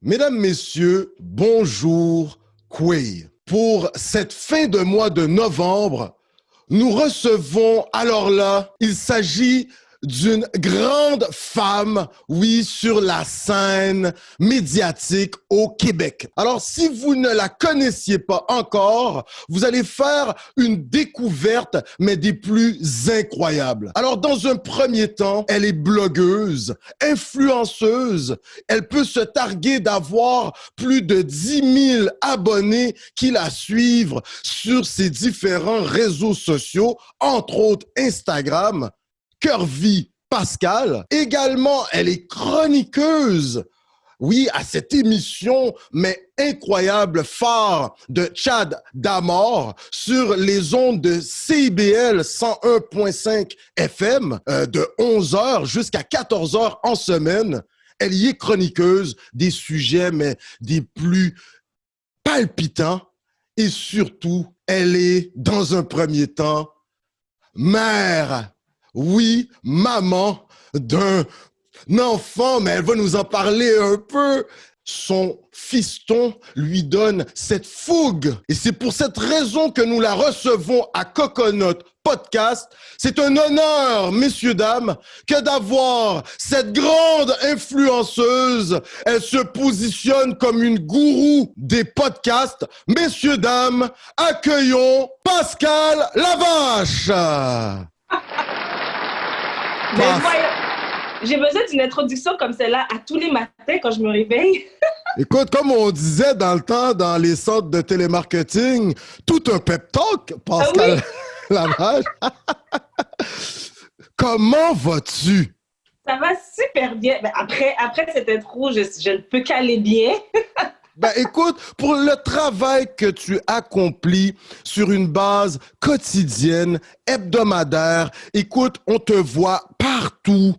Mesdames, Messieurs, bonjour, Quay. Pour cette fin de mois de novembre, nous recevons, alors là, il s'agit d'une grande femme, oui, sur la scène médiatique au Québec. Alors, si vous ne la connaissiez pas encore, vous allez faire une découverte, mais des plus incroyables. Alors, dans un premier temps, elle est blogueuse, influenceuse. Elle peut se targuer d'avoir plus de 10 000 abonnés qui la suivent sur ses différents réseaux sociaux, entre autres Instagram. Curvy Pascal. Également, elle est chroniqueuse, oui, à cette émission, mais incroyable, phare de Chad Damor sur les ondes de CIBL 101.5 FM de 11h jusqu'à 14h en semaine. Elle y est chroniqueuse des sujets, mais des plus palpitants. Et surtout, elle est, dans un premier temps, mère. Oui, maman d'un enfant, mais elle va nous en parler un peu. Son fiston lui donne cette fougue. Et c'est pour cette raison que nous la recevons à Coconut Podcast. C'est un honneur, messieurs, dames, que d'avoir cette grande influenceuse. Elle se positionne comme une gourou des podcasts. Messieurs, dames, accueillons Pascal Lavache. Mais moi, j'ai besoin d'une introduction comme celle-là à tous les matins quand je me réveille. Écoute, comme on disait dans le temps, dans les centres de télémarketing, tout un pep talk, Pascal Lavache. Comment vas-tu? Ça va super bien. Ben, après cette intro, je ne peux qu'aller bien. Ben écoute, pour le travail que tu accomplis sur une base quotidienne, hebdomadaire, écoute, on te voit partout.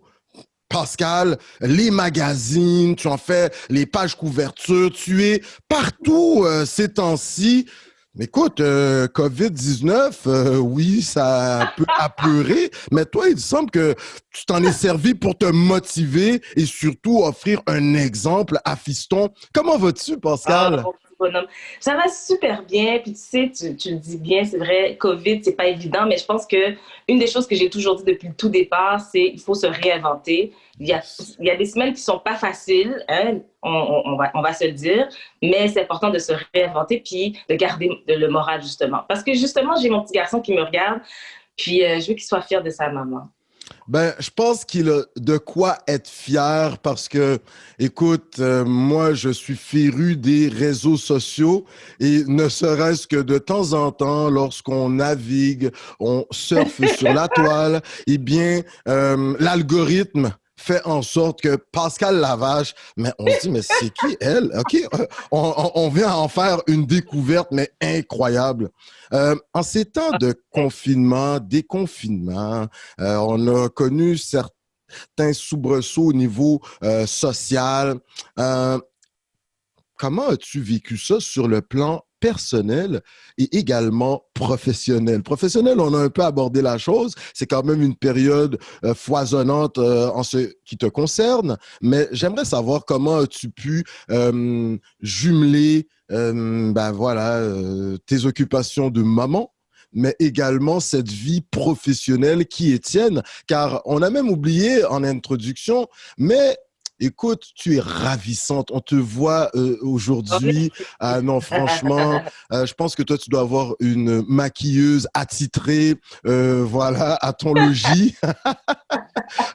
Pascal, les magazines, tu en fais les pages couvertures, tu es partout ces temps-ci. Écoute, COVID-19, oui, ça peut apeurer, mais toi, il semble que tu t'en es servi pour te motiver et surtout offrir un exemple à Fiston. Comment vas-tu, Pascal? Oh, bonhomme. Ça va super bien. Puis tu sais, tu le dis bien, c'est vrai, COVID, c'est pas évident, mais je pense que une des choses que j'ai toujours dit depuis le tout départ, c'est qu'il faut se réinventer. Il y a des semaines qui sont pas faciles, hein, on va se le dire, mais c'est important de se réinventer puis de garder le moral, justement. Parce que justement, j'ai mon petit garçon qui me regarde, puis je veux qu'il soit fier de sa maman. Ben, je pense qu'il a de quoi être fier parce que, écoute, moi, je suis féru des réseaux sociaux et ne serait-ce que de temps en temps, lorsqu'on navigue, on surfe sur la toile, eh bien, l'algorithme fait en sorte que Pascal Lavache, mais on se dit, mais c'est qui elle? OK, on vient en faire une découverte, mais incroyable. En ces temps de confinement, déconfinement, on a connu certains soubresauts au niveau social. Euh, Comment as-tu vécu ça sur le plan personnel et également professionnel? Professionnel, on a un peu abordé la chose. C'est quand même une période foisonnante en ce qui te concerne, mais j'aimerais savoir comment as-tu pu jumeler ben voilà, tes occupations de maman, mais également cette vie professionnelle qui est tienne, car on a même oublié en introduction, mais écoute, tu es ravissante. On te voit aujourd'hui. Ah non, franchement, je pense que toi, tu dois avoir une maquilleuse attitrée, voilà, à ton logis.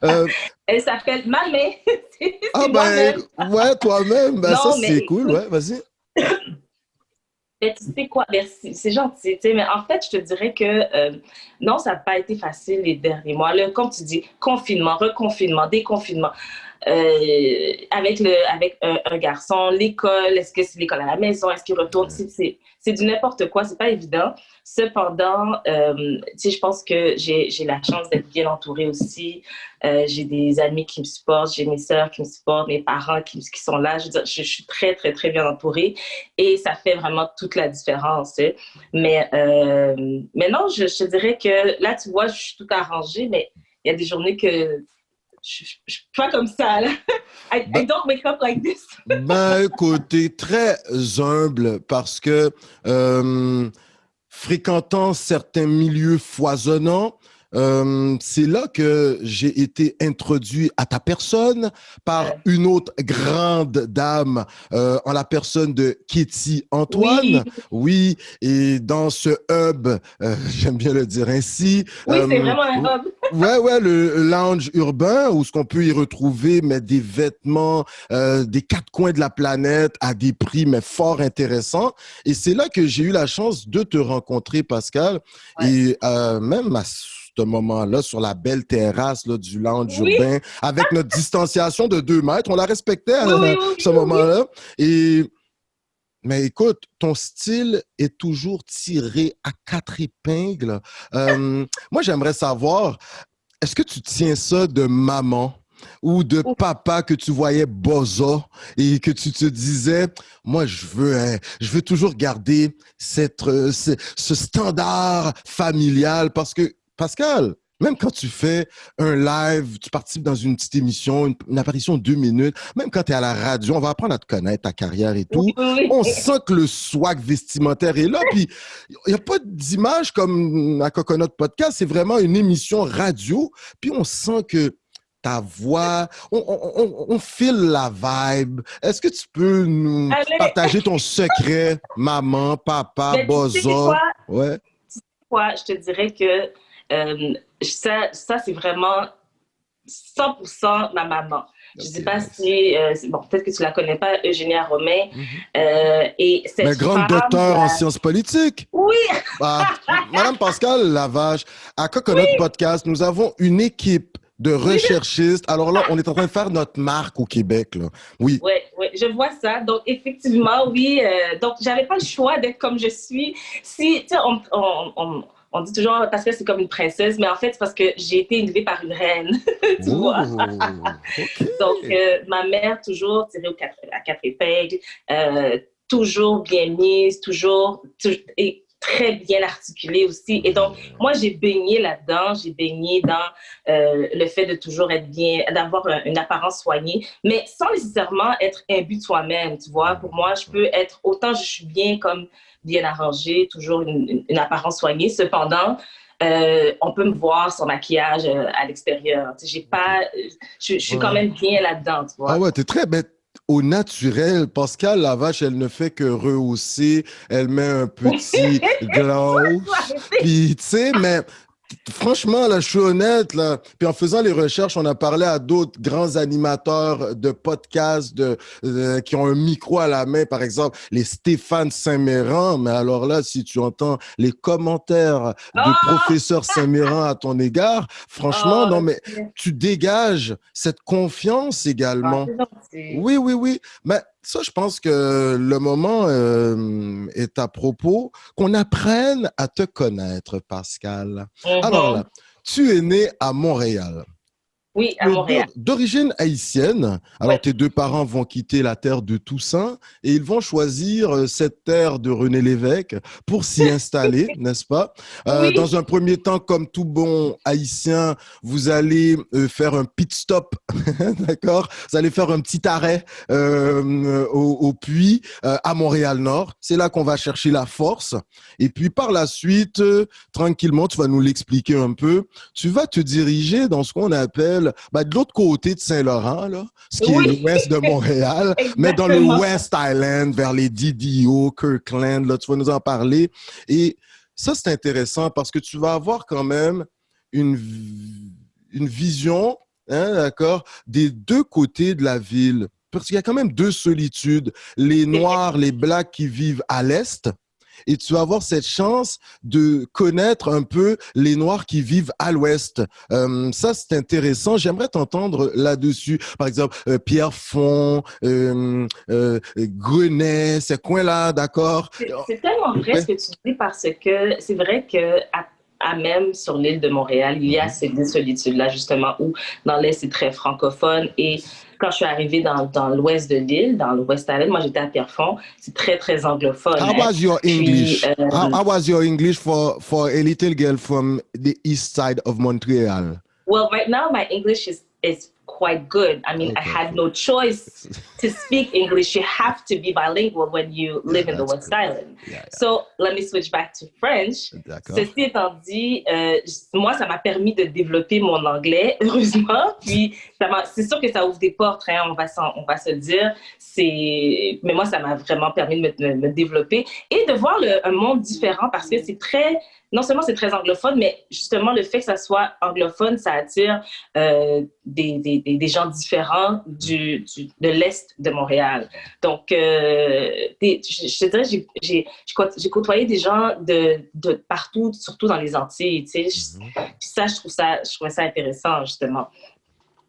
euh, Elle s'appelle Mamé. C'est ah ben, moi-même. ouais, toi-même, ben ça, Non, mais c'est cool, écoute, ouais, vas-y. mais tu sais quoi, merci, c'est gentil, tu sais, mais en fait, je te dirais que non, ça n'a pas été facile les derniers mois. Là, comme tu dis, confinement, reconfinement, déconfinement, avec un garçon, l'école, est-ce que c'est l'école à la maison, est-ce qu'il retourne, c'est du n'importe quoi, c'est pas évident. Cependant, tu sais, je pense que j'ai la chance d'être bien entourée aussi. J'ai des amis qui me supportent, j'ai mes sœurs qui me supportent, mes parents qui sont là. Je veux dire, je suis très, très, très bien entourée et ça fait vraiment toute la différence. Hein. Mais non, je te dirais que là, tu vois, je suis tout arrangée, mais il y a des journées que je suis pas comme ça, là. I don't wake up like this. Ben, écoute, t'es très humble parce que fréquentant certains milieux foisonnants, c'est là que j'ai été introduit à ta personne par une autre grande dame en la personne de Kitty Antoine. Oui, Oui, et dans ce hub, j'aime bien le dire ainsi. oui, c'est vraiment un hub. Ouais, le lounge urbain où ce qu'on peut y retrouver mais des vêtements des quatre coins de la planète à des prix mais fort intéressants. Et c'est là que j'ai eu la chance de te rencontrer, Pascal. Ouais. Et même à ce moment-là, sur la belle terrasse là, du lounge Oui, urbain, avec notre distanciation de 2 mètres, on la respectait à, oui, oui, ce oui, oui. moment-là. Et mais écoute, ton style est toujours tiré à quatre épingles. Moi, j'aimerais savoir, est-ce que tu tiens ça de maman ou de Oui. papa que tu voyais bozo et que tu te disais, moi, je veux toujours garder ce standard familial parce que, Pascal, même quand tu fais un live, tu participes dans une petite émission, une apparition de 2 minutes, même quand tu es à la radio, on va apprendre à te connaître, ta carrière et Oui, tout. oui, On oui. sent que le swag vestimentaire est là, puis il n'y a pas d'image comme à Coconut Podcast, c'est vraiment une émission radio, puis on sent que ta voix, on file la vibe. Est-ce que tu peux nous Allez, partager ton secret, maman, papa, mais tu sais quoi? bozo? Ouais. Quoi, je te dirais que ça c'est vraiment 100% ma maman. Je ne Ok, sais pas nice. si, bon, peut-être que tu la connais pas, Eugénie Romain. Mhm. Et Mais cette grande femme, docteure en là, sciences politiques. oui, Ah, Madame Pascal Lavache, à Coconut Podcast, nous avons une équipe de oui, recherchistes. Alors là, on est en train de faire notre marque au Québec, là. Oui. ouais, ouais, je vois ça. Donc, effectivement, oui. Donc, j'avais pas le choix d'être comme je suis. Si, tu sais, on dit toujours parce que c'est comme une princesse, mais en fait, c'est parce que j'ai été élevée par une reine, tu vois. Oh, OK. Donc, ma mère, toujours tirée à quatre épingles, toujours bien mise, et très bien articulée aussi. Et donc, moi, j'ai baigné là-dedans, j'ai baigné dans le fait de toujours être bien, d'avoir une apparence soignée, mais sans nécessairement être imbu de soi-même, tu vois. Pour moi, je peux être, autant je suis bien comme bien arrangée, toujours une apparence soignée, cependant, on peut me voir sans maquillage à l'extérieur. Tu sais, j'ai pas, je suis quand Ouais. même bien là-dedans, tu Ah vois. ouais, t'es très bête. Au naturel, Pascal Lavache, elle ne fait que rehausser, elle met un petit gloss, Arrêtez. puis tu sais, mais franchement, là, je suis honnête, là. Puis en faisant les recherches, on a parlé à d'autres grands animateurs de podcasts qui ont un micro à la main, par exemple, les Stéphane Saint-Méran. Mais alors là, si tu entends les commentaires de Oh, professeur Saint-Méran à ton égard, franchement, non, oh, mais tu dégages cette confiance également. c'est gentil. Oui, oui, oui. Mais ça, je pense que le moment est à propos qu'on apprenne à te connaître, Pascal. Alors là, Mhm. tu es né à Montréal. Oui, à Tu es Montréal. d'origine haïtienne. Oui, Alors, tes deux parents vont quitter la terre de Toussaint et ils vont choisir cette terre de René Lévesque pour s'y installer, n'est-ce pas? oui, Dans un premier temps, comme tout bon haïtien, vous allez faire un pit stop, d'accord? Vous allez faire un petit arrêt au puits à Montréal-Nord. C'est là qu'on va chercher la force. Et puis, par la suite, tranquillement, tu vas nous l'expliquer un peu. Tu vas te diriger dans ce qu'on appelle de l'autre côté de Saint-Laurent, là, ce qui est oui, l'ouest de Montréal, mais dans le exactement. West Island, vers les DDO, Kirkland, là, tu vas nous en parler. Et ça, c'est intéressant parce que tu vas avoir quand même une, une vision, hein, d'accord, des deux côtés de la ville. Parce qu'il y a quand même deux solitudes, les C'est vrai. Noirs, les Blacks qui vivent à l'Est, et tu vas avoir cette chance de connaître un peu les Noirs qui vivent à l'Ouest. Ça, c'est intéressant. J'aimerais t'entendre là-dessus. Par exemple, Pierrefonds, Grenet, ces coins-là, d'accord? C'est tellement vrai ce Ouais. que tu dis parce que c'est vrai que à même sur l'île de Montréal, il y a Mhm. ces deux solitudes-là, justement, où dans l'Est, c'est très francophone. Et quand je suis arrivée dans l'ouest de l'île, dans l'Ouest Island, moi, j'étais à Pierrefonds, c'est très, très anglophone. How Hein? was your Puis, English? How was your English for a little girl from the east side of Montreal? well, right now, my English is quite good. I mean, I Okay. had no choice to speak English. You have to be bilingual when you Yeah, live in the that's West good. Island. Yeah, So let me switch back to French. yeah. D'accord. Ceci étant dit, moi, ça m'a permis de développer mon anglais, heureusement. Puis, c'est sûr que ça ouvre des portes, hein, on va se le dire. Mais moi, ça m'a vraiment permis de me développer et de voir un monde différent parce que non seulement c'est très anglophone, mais justement, le fait que ça soit anglophone, ça attire des gens différents de l'Est de Montréal. Donc, je te dirais, j'ai côtoyé des gens de partout, surtout dans les Antilles, tu sais. Puis ça, je trouvais ça intéressant, justement.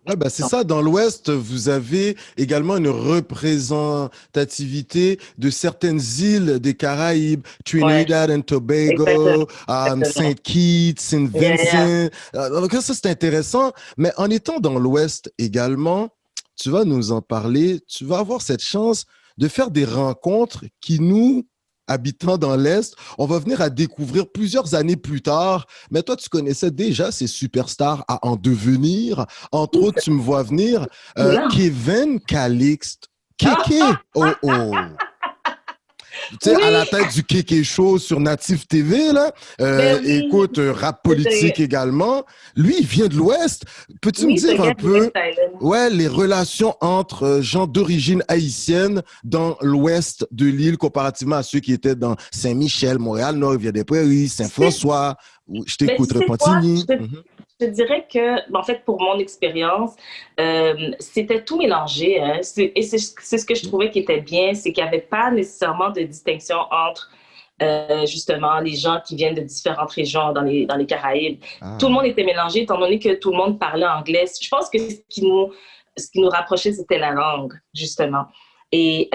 Ouais, bah c'est Donc, ça. Dans l'Ouest, vous avez également une représentativité de certaines îles des Caraïbes, ouais, Trinidad and exactement, Tobago, exactement. Saint Kitts, Saint Yeah, yeah. Vincent. Donc ça, c'est intéressant. Mais en étant dans l'Ouest également, tu vas nous en parler. Tu vas avoir cette chance de faire des rencontres qui nous, habitants dans l'Est, on va venir à découvrir plusieurs années plus tard. Mais toi, tu connaissais déjà ces superstars à en devenir. Entre autres, tu me vois venir Non. Kevin Calixte. Ah, Kéké! Oh oh! Tu sais, à la oui, tête du Kéké Show sur Native TV, là, ben oui, écoute, rap politique également. Lui, il vient de l'Ouest. Peux-tu me oui, ce dire un gars du West peu, Island. ouais, les relations entre gens d'origine haïtienne dans l'Ouest de l'île comparativement à ceux qui étaient dans Saint-Michel, Montréal-Nord, Rivière-des-Prairies, Tu sais, Saint-François, je ben, tu t'écoute, sais quoi, Repentigny. Mhm. je te dirais que, en fait, pour mon expérience, c'était tout mélangé. Hein. Et c'est ce que je trouvais qui était bien, c'est qu'il n'y avait pas nécessairement de distinction entre justement les gens qui viennent de différentes régions dans les Caraïbes. Tout le Ah, monde était mélangé étant donné que tout le monde parlait anglais. Je pense que ce qui nous rapprochait, c'était la langue, justement. Et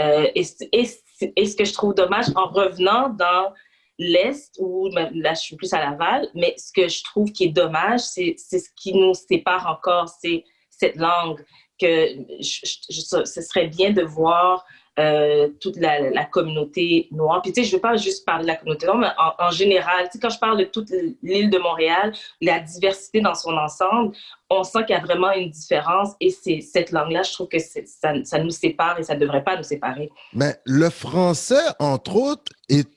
ce que je trouve dommage en revenant dans l'Est, où là, je suis plus à Laval, mais ce que je trouve qui est dommage, c'est ce qui nous sépare encore, c'est cette langue que ce serait bien de voir toute la communauté noire. Puis, tu sais, je ne veux pas juste parler de la communauté noire, mais en général, tu sais, quand je parle de toute l'île de Montréal, la diversité dans son ensemble, on sent qu'il y a vraiment une différence et cette langue-là, je trouve que ça nous sépare et ça ne devrait pas nous séparer. mais le français, entre autres, est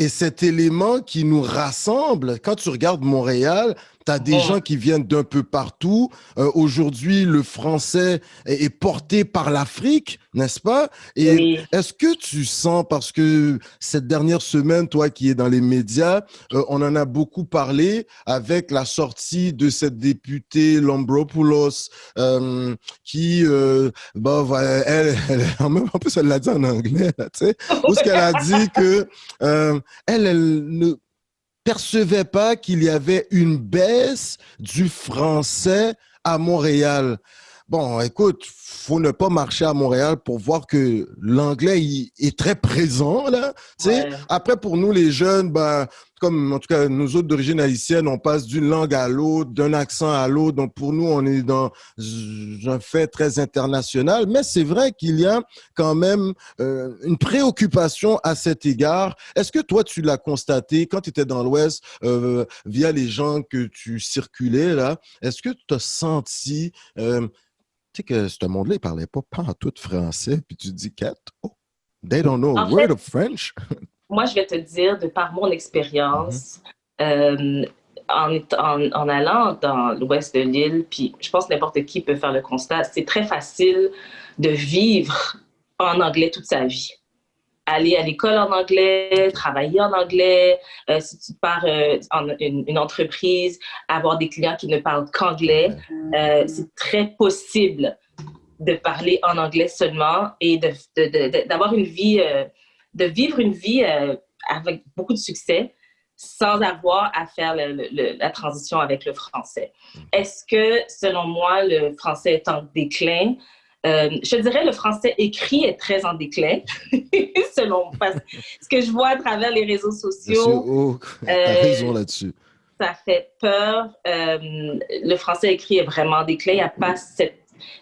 cet élément qui nous rassemble. Quand tu regardes Montréal, tu as des gens Bon, qui viennent d'un peu partout. Aujourd'hui, le français est porté par l'Afrique, n'est-ce pas? Et oui. est-ce que tu sens, parce que cette dernière semaine, toi qui es dans les médias, on en a beaucoup parlé avec la sortie de cette députée Lambropoulos qui, bon, en plus, elle l'a dit en anglais, là, tu sais, où ce qu'elle a dit que elle ne percevait pas qu'il y avait une baisse du français à Montréal. Bon, écoute, faut ne pas marcher à Montréal pour voir que l'anglais est très présent là. Tu sais, Ouais. après pour nous les jeunes, ben comme en tout cas nous autres d'origine haïtienne, on passe d'une langue à l'autre, d'un accent à l'autre. Donc pour nous, on est dans un fait très international. Mais c'est vrai qu'il y a quand même une préoccupation à cet égard. Est-ce que toi tu l'as constaté quand tu étais dans l'Ouest via les gens que tu circulais là? Est-ce que tu as senti tu sais que ce monde-là, il parlait pas en tout français, puis tu dis, Kat, oh, they don't know a En word fait, of French. moi, je vais te dire, de par mon Mhm. expérience, euh, en allant dans l'ouest de l'île, puis je pense que n'importe qui peut faire le constat, c'est très facile de vivre en anglais toute sa vie. Aller à l'école en anglais, OK. travailler en anglais, si tu pars en une entreprise, avoir des clients qui ne parlent qu'anglais, Anglais. c'est très possible de parler en anglais seulement et d'avoir une vie, de vivre une vie avec beaucoup de succès sans avoir à faire la transition avec le français. OK. Est-ce que, selon moi, le français est en déclin? Je dirais le français écrit est très en déclin, selon ce que je vois à travers les réseaux Monsieur sociaux. O, t'as Euh, raison là-dessus. Ça fait peur. Le français écrit est vraiment en déclin. Il y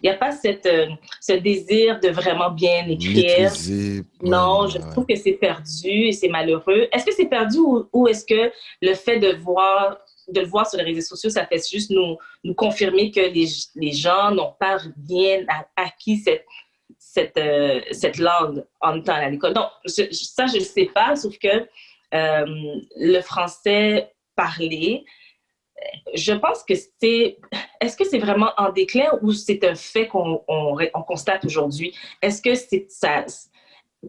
a pas ce désir de vraiment bien écrire. Maîtriser. Ouais, Non, je ouais, ouais. trouve que c'est perdu et c'est malheureux. Est-ce que c'est perdu ou est-ce que le fait de voir de le voir sur les réseaux sociaux, ça fait juste nous confirmer que les gens n'ont pas bien acquis cette langue en temps à l'école. Donc, ça, je ne sais pas, sauf que le français parlé, je pense que est-ce que c'est vraiment en déclin ou c'est un fait qu'on constate aujourd'hui? Est-ce que c'est ça?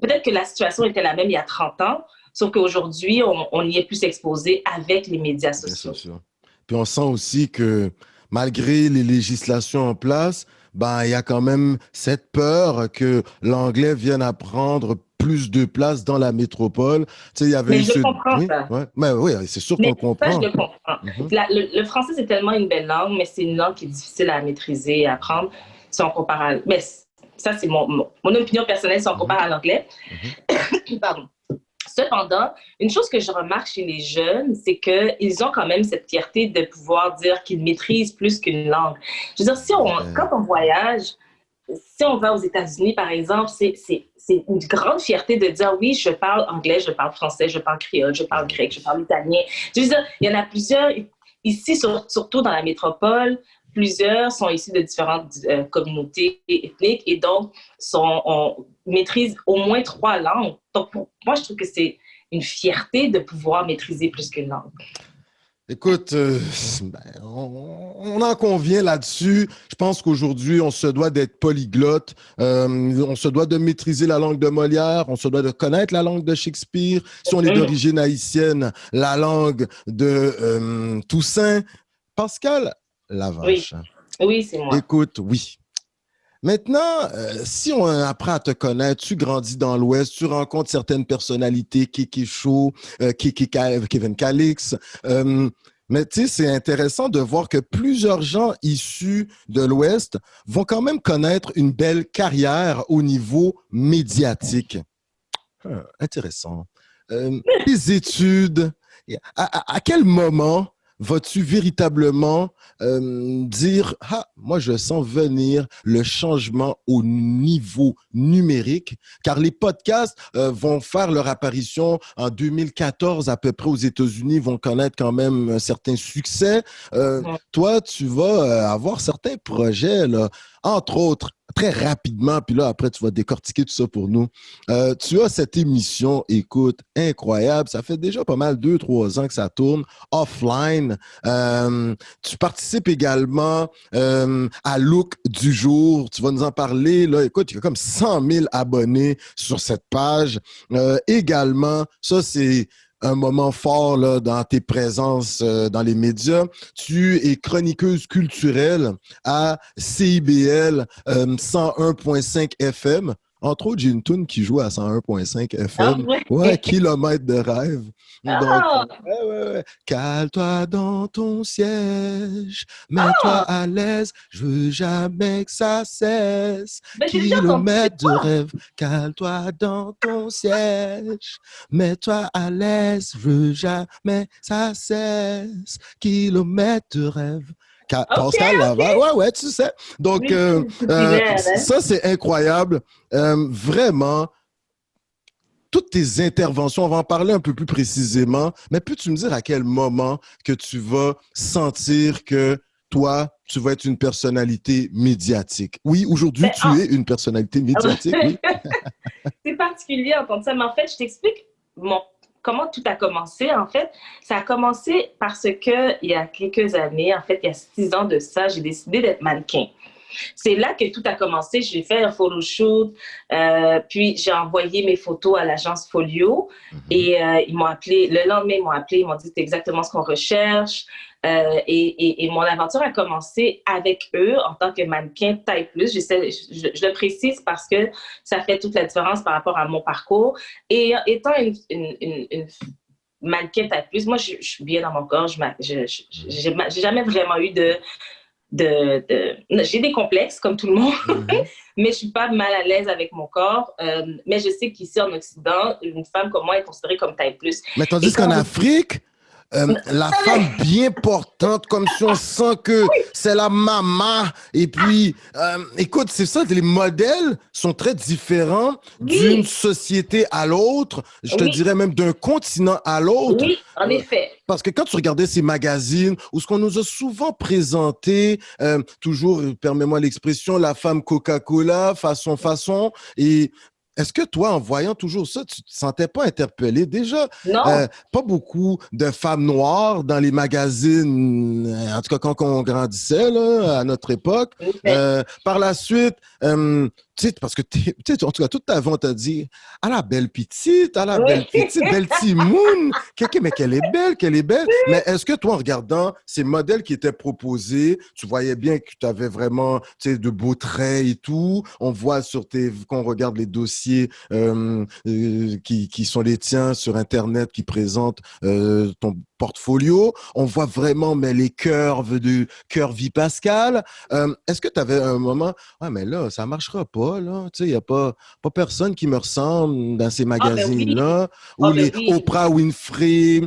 Peut-être que la situation était la même il y a 30 ans, sauf qu'aujourd'hui, on y est plus exposé avec les médias sociaux. Bien sûr. Puis on sent aussi que malgré les législations en place, ben, il y a quand même cette peur que l'anglais vienne à prendre plus de place dans la métropole. Tu sais, il y avait Mais eu je ce... comprends Oui, ça. ouais. Mais oui, c'est sûr qu'on Mais le ça, je comprend. le comprends. Mhm. Le français, c'est tellement une belle langue, mais c'est une langue qui est difficile à maîtriser et à apprendre si on compare à... Mais ça, c'est mon opinion personnelle si on compare à l'anglais. Pardon. Cependant, une chose que je remarque chez les jeunes, c'est qu'ils ont quand même cette fierté de pouvoir dire qu'ils maîtrisent plus qu'une langue. Je veux dire, quand on voyage, si on va aux États-Unis, par exemple, c'est une grande fierté de dire oui, je parle anglais, je parle français, je parle créole, je parle grec, je parle italien. Je veux dire, il y en a plusieurs ici, surtout dans la métropole. Plusieurs sont issus de différentes communautés ethniques et donc on maîtrise au moins 3 langues. Donc, pour moi, je trouve que c'est une fierté de pouvoir maîtriser plus qu'une langue. Écoute, on en convient là-dessus. Je pense qu'aujourd'hui, on se doit d'être polyglotte. On se doit de maîtriser la langue de Molière. On se doit de connaître la langue de Shakespeare. Si on est d'origine haïtienne, la langue de Toussaint. Pascal Lavache. Oui, c'est moi. Écoute, oui. Maintenant, si on apprend à te connaître, tu grandis dans l'Ouest, tu rencontres certaines personnalités, Kiki Chou, Kevin Calix. Mais tu sais, c'est intéressant de voir que plusieurs gens issus de l'Ouest vont quand même connaître une belle carrière au niveau médiatique. Intéressant. Tes études, à quel moment vas-tu véritablement dire « Ah, moi, je sens venir le changement au niveau numérique », car les podcasts vont faire leur apparition en 2014 à peu près aux États-Unis, vont connaître quand même un certain succès. Toi, tu vas avoir certains projets, là, entre autres, très rapidement, puis là, après, tu vas décortiquer tout ça pour nous. Tu as cette émission, écoute, incroyable. Ça fait déjà pas mal 2-3 ans que ça tourne, offline. Tu participes également à Look du jour. Tu vas nous en parler. Là, écoute, il y a comme 100 000 abonnés sur cette page. Également, ça, c'est un moment fort là, dans tes présences dans les médias. Tu es chroniqueuse culturelle à CIBL 101.5 FM. Entre autres, j'ai une toune qui joue à 101.5 FM. Ouais, Kilomètre de rêve. Donc, ouais. Cale-toi dans ton siège, mets-toi à l'aise, je veux jamais que ça cesse. Kilomètre de rêve, cale-toi dans ton siège, mets-toi à l'aise, je veux jamais que ça cesse. Kilomètre de rêve. Pascal Lavache, ouais, tu sais. Donc, ça, c'est incroyable. Vraiment, toutes tes interventions, on va en parler un peu plus précisément, mais peux-tu me dire à quel moment que tu vas sentir que toi, tu vas être une personnalité médiatique? Oui, aujourd'hui, tu es une personnalité médiatique, oui. C'est particulier d'entendre ça, mais en fait, je t'explique comment tout a commencé. En fait, ça a commencé parce que il y a quelques années, en fait, il y a 6 ans de ça, j'ai décidé d'être mannequin. C'est là que tout a commencé. J'ai fait un photoshoot, puis j'ai envoyé mes photos à l'agence Folio et ils m'ont appelé. Le lendemain, ils m'ont appelé, ils m'ont dit c'est exactement ce qu'on recherche. Et mon aventure a commencé avec eux en tant que mannequin taille plus. Je le précise parce que ça fait toute la différence par rapport à mon parcours. Et étant une mannequin taille plus, moi, je suis bien dans mon corps. J'ai jamais vraiment eu j'ai des complexes comme tout le monde, mais je suis pas mal à l'aise avec mon corps. Mais je sais qu'ici en Occident, une femme comme moi est considérée comme taille plus. Mais tandis qu'en Afrique, la femme bien portante, comme si on sent que c'est la maman. Et puis, écoute, c'est ça, les modèles sont très différents d'une Oui, société à l'autre, je te oui, dirais même d'un continent à l'autre. oui, en Euh, effet. Parce que quand tu regardais ces magazines, où ce qu'on nous a souvent présenté, toujours, permets-moi l'expression, la femme Coca-Cola, façon, et est-ce que toi, en voyant toujours ça, tu te sentais pas interpellé? Déjà, Non, pas beaucoup de femmes noires dans les magazines, en tout cas quand on grandissait là, à notre époque. en effet. Par la suite, tu sais, parce que tu sais, en tout cas, toute ta vie, on t'a dit, à la belle Oui. petite, belle Timoun, mais qu'elle est belle, qu'elle est belle. Mais est-ce que toi, en regardant ces modèles qui étaient proposés, tu voyais bien que tu avais vraiment, tu sais, de beaux traits et tout. On voit quand on regarde les dossiers qui sont les tiens sur Internet, qui présentent ton portfolio, on voit vraiment mais les curves de Curvy Pascal. Est-ce que tu avais un moment, ah, mais là, ça marchera pas, là. Tu sais, il n'y a pas personne qui me ressemble dans ces Ah ben oui, magazines-là. Ou ah ben les oui. Oprah Winfrey,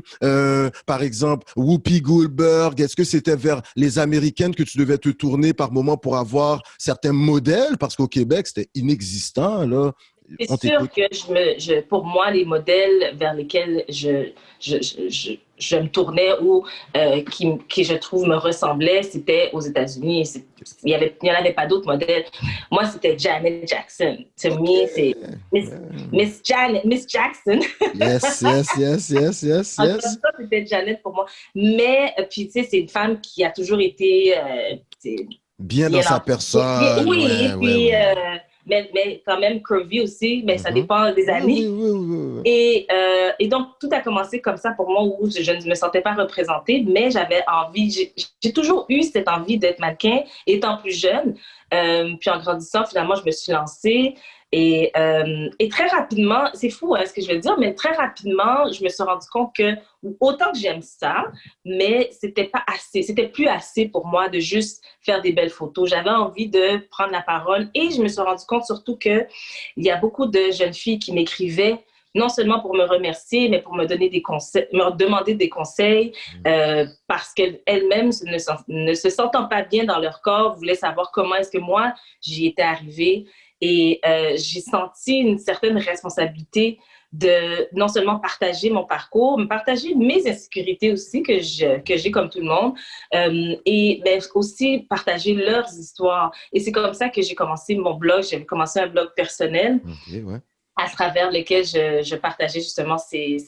par exemple, Whoopi Goldberg. Est-ce que c'était vers les Américaines que tu devais te tourner par moment pour avoir certains modèles? Parce qu'au Québec, c'était inexistant, là. C'est On sûr t'écoute. que pour moi, les modèles vers lesquels je me tournais ou qui, je trouve, me ressemblaient, c'était aux États-Unis. Il y en avait pas d'autres modèles. Moi, c'était Janet Jackson. To OK. me, c'est Miss, Miss Jackson. Yes, yes, yes, yes, yes, Encore yes. une fois, c'était Janet pour moi. Mais, puis, tu sais, c'est une femme qui a toujours été Bien dans bien sa personne. oui, Ouais, et ouais, puis, ouais. mais quand même curvy aussi, mais ça Mhm. dépend des Oui, oui, années. oui, oui, oui. Et donc, tout a commencé comme ça pour moi, où je ne me sentais pas représentée, mais j'avais envie, j'ai toujours eu cette envie d'être mannequin, étant plus jeune. Puis en grandissant, finalement, je me suis lancée. Et très rapidement, c'est fou ce que je veux dire, mais très rapidement, je me suis rendu compte que autant que j'aime ça, mais c'était pas assez, c'était plus assez pour moi de juste faire des belles photos. J'avais envie de prendre la parole et je me suis rendu compte surtout que il y a beaucoup de jeunes filles qui m'écrivaient non seulement pour me remercier, mais pour me donner des conseils, me demander des conseils, parce qu'elles-mêmes ne se sentant pas bien dans leur corps, voulaient savoir comment est-ce que moi, j'y étais arrivée. Et j'ai senti une certaine responsabilité de non seulement partager mon parcours, mais partager mes insécurités aussi que j'ai comme tout le monde, et ben, aussi partager leurs histoires. Et c'est comme ça que j'ai commencé mon blog. J'ai commencé un blog personnel OK, ouais. à travers lequel je partageais justement ces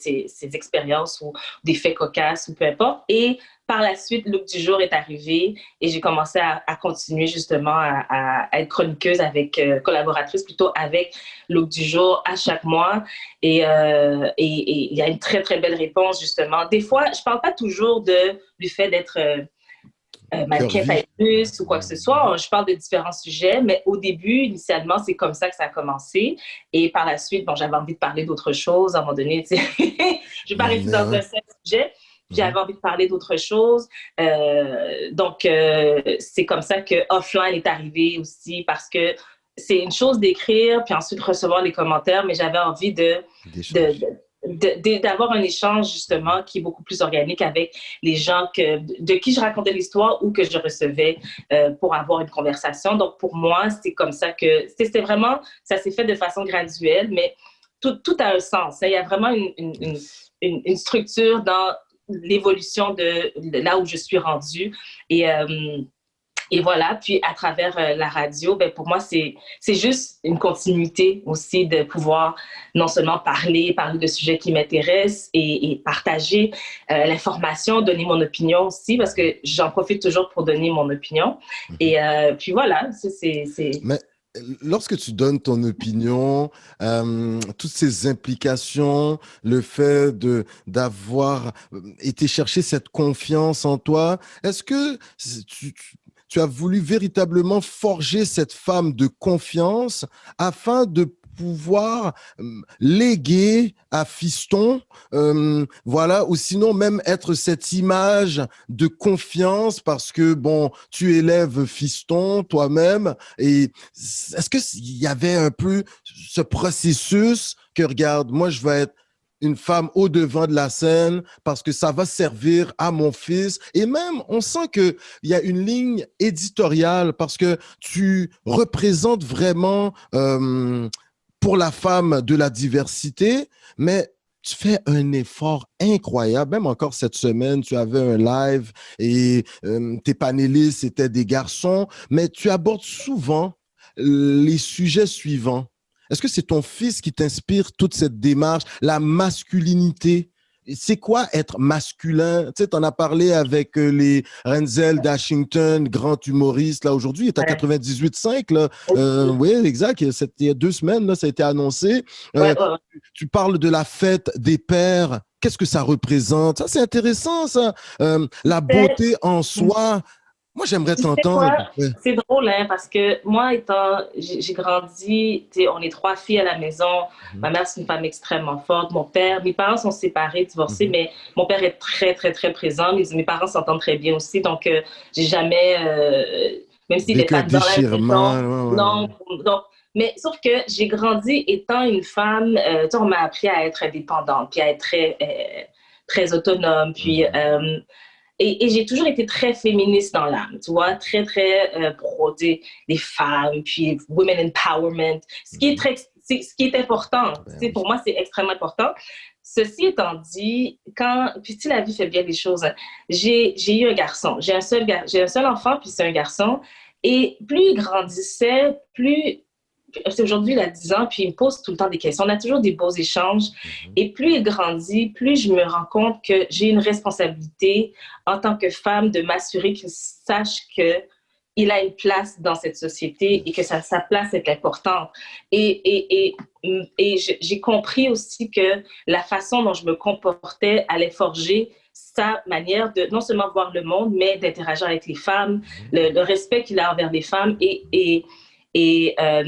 expériences ou des faits cocasses ou peu importe. Et par la suite, Look du jour est arrivé et j'ai commencé à continuer justement à être chroniqueuse avec, collaboratrice plutôt avec Look du jour à chaque mois. Et il y a une très, très belle réponse justement. Des fois, je parle pas toujours du fait d'être mannequin Curvy. taille plus ou quoi que ce soit. Je parle de différents sujets, mais au début, initialement, c'est comme ça que ça a commencé. Et par la suite, bon, j'avais envie de parler d'autre chose. À un moment donné, tu sais, je vais pas rester dans Ouais. un seul sujet. Mhm. J'avais envie de parler d'autre chose. Donc, c'est comme ça que Offline est arrivé aussi parce que c'est une chose d'écrire puis ensuite recevoir les commentaires, mais j'avais envie de, D'échange. d'avoir un échange Mhm. justement qui est beaucoup plus organique avec les gens de qui je racontais l'histoire ou que je recevais pour avoir une conversation. Donc pour moi, c'est comme ça que c'est vraiment, ça s'est fait de façon graduelle, mais tout a un sens. Il y a vraiment Yes. une structure dans l'évolution de là où je suis rendue. Et, et voilà, puis à travers la radio, ben pour moi, c'est juste une continuité aussi de pouvoir non seulement parler de sujets qui m'intéressent et partager l'information, donner mon opinion aussi, parce que j'en profite toujours pour donner mon opinion. Mhm. Et puis voilà, c'est... Mais lorsque tu donnes ton opinion, toutes ces implications, le fait d'avoir été chercher cette confiance en toi, est-ce que tu as voulu véritablement forger cette femme de confiance afin de pouvoir léguer à Fiston, voilà, ou sinon même être cette image de confiance parce que, bon, tu élèves Fiston toi-même et est-ce qu'il y avait un peu ce processus que, regarde, moi, je vais être une femme au devant de la scène parce que ça va servir à mon fils. Et même, on sent qu'il y a une ligne éditoriale parce que tu représentes vraiment pour la femme de la diversité, mais tu fais un effort incroyable. Même encore cette semaine, tu avais un live et tes panélistes étaient des garçons, mais tu abordes souvent les sujets suivants. Est-ce que c'est ton fils qui t'inspire toute cette démarche, la masculinité? C'est quoi être masculin? Tu sais, t'en as parlé avec les Renzel d'Ashington, grand humoriste, là, aujourd'hui, il est à Ouais. 98,5, là. Oui, exact. Il y a 2 semaines, là, ça a été annoncé. Ouais, ouais, ouais. Tu parles de la fête des pères. Qu'est-ce que ça représente? Ça, c'est intéressant, ça. La beauté en soi. Moi, j'aimerais Tu sais quoi? t'entendre. Ouais. C'est drôle, hein, parce que moi, j'ai grandi, tu sais, on est trois filles à la maison. Ma Mhm, mère, c'est une femme extrêmement forte. Mon père, mes parents sont séparés, divorcés, mhm. mais mon père est très, très, très présent. Mes parents s'entendent très bien aussi. Donc, j'ai jamais, même s'il n'est Vécu un pas dans la déchirement. maison, Ouais, non. Donc, mais sauf que j'ai grandi étant une femme, tu sais, on m'a appris à être indépendante, puis à être très, très autonome, ouais. puis et j'ai toujours été très féministe dans l'âme, tu vois, très, très pro des femmes, puis women empowerment, Mhm. ce qui est important. Ben Tu sais, oui. pour moi, c'est extrêmement important. Ceci étant dit, puis tu sais, la vie fait bien les choses. Hein. J'ai eu un garçon, j'ai un seul enfant, puis c'est un garçon. Et plus il grandissait, aujourd'hui, il a 10 ans, puis il me pose tout le temps des questions. On a toujours des beaux échanges. Mhm. Et plus il grandit, plus je me rends compte que j'ai une responsabilité en tant que femme de m'assurer qu'il sache qu'il a une place dans cette société et que sa place est importante. Et j'ai compris aussi que la façon dont je me comportais allait forger sa manière de non seulement voir le monde, mais d'interagir avec les femmes, Mhm. le respect qu'il a envers les femmes et à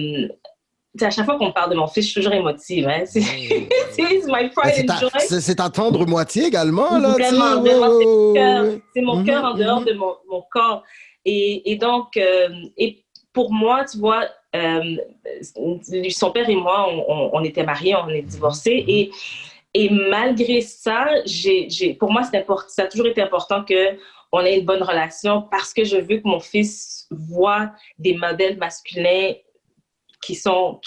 chaque fois qu'on parle de mon fils, je suis toujours émotive. Hein? C'est my Ben, pride and joy. c'est ta tendre moitié également, là, tu sais. Vraiment, Ouais, vraiment, ouais, ouais, ouais. c'est mon cœur Mhm, en dehors mhm, de mon corps. Et donc, et pour moi, tu vois, son père et moi, on était mariés, on est mhm, divorcés. mhm. Et malgré ça, pour moi, ça a toujours été important qu'on ait une bonne relation parce que je veux que mon fils voit des modèles masculins qui ont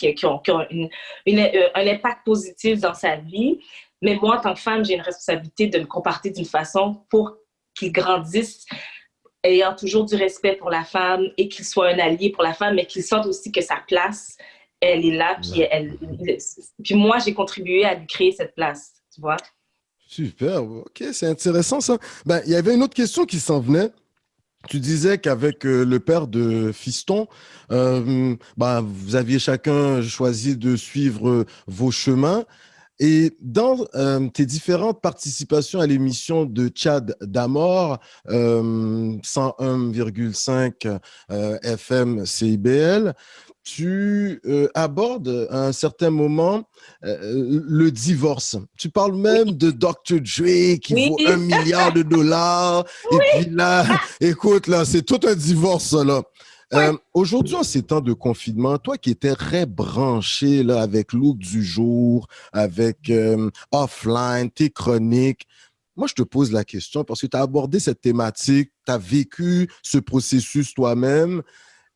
un impact positif dans sa vie. Mais moi, en tant que femme, j'ai une responsabilité de me comporter d'une façon pour qu'il grandisse ayant toujours du respect pour la femme et qu'il soit un allié pour la femme, mais qu'il sente aussi que sa place, elle est là. Là. Puis moi, j'ai contribué à lui créer cette place, tu vois. Super, ok, c'est intéressant ça. Ben, il y avait une autre question qui s'en venait. Tu disais qu'avec le père de Fiston, ben, vous aviez chacun choisi de suivre vos chemins. Et dans tes différentes participations à l'émission de Tchad d'Amor, 101,5 FM CIBL, tu abordes à un certain moment le divorce. Tu parles Oui, même de Dr. Dre qui oui, vaut 1 milliard de dollars. Et puis là, écoute, là, c'est tout un divorce, ça, là. oui. Aujourd'hui, en ces temps de confinement, toi qui étais très branché là, avec Look du jour, avec Offline, tes chroniques, moi, je te pose la question parce que tu as abordé cette thématique, tu as vécu ce processus toi-même.